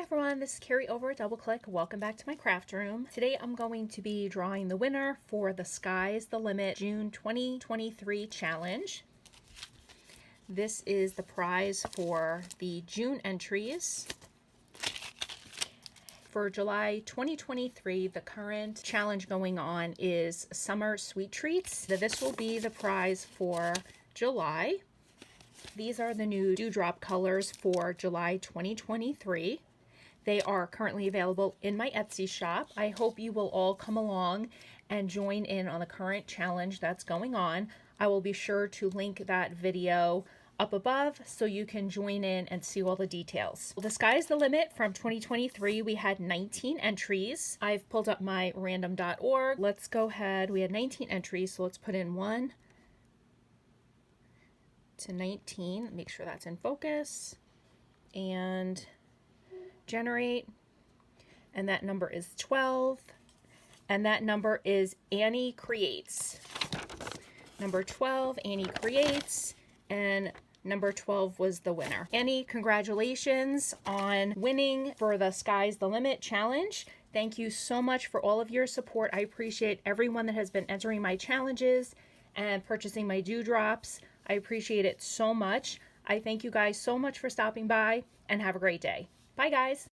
everyone, this is Carrie over at Double Click. Welcome back to my craft room. Today I'm going to be drawing the winner for the Sky's the Limit June 2023 challenge. This is the prize for the June entries. For July 2023, the current challenge going on is Summer Sweet Treats. This will be the prize for July. These are the new dewdrop colors for July 2023. They are currently available in my Etsy shop. I hope you will all come along and join in on the current challenge that's going on. I will be sure to link that video up above so you can join in and see all the details. The Sky's the Limit from 2023, we had 19 entries. I've pulled up my random.org. Let's go ahead. We had 19 entries, so let's put in 1 to 19. Make sure that's in focus. And generate, and that number is 12, and that number is Annie Creates. Number 12, Annie Creates, and number 12 was the winner. Annie, congratulations on winning for the Sky's the Limit challenge. Thank you so much for all of your support. I appreciate everyone that has been entering my challenges and purchasing my dewdrops. I appreciate it so much. I thank you guys so much for stopping by, and have a great day. Bye, guys.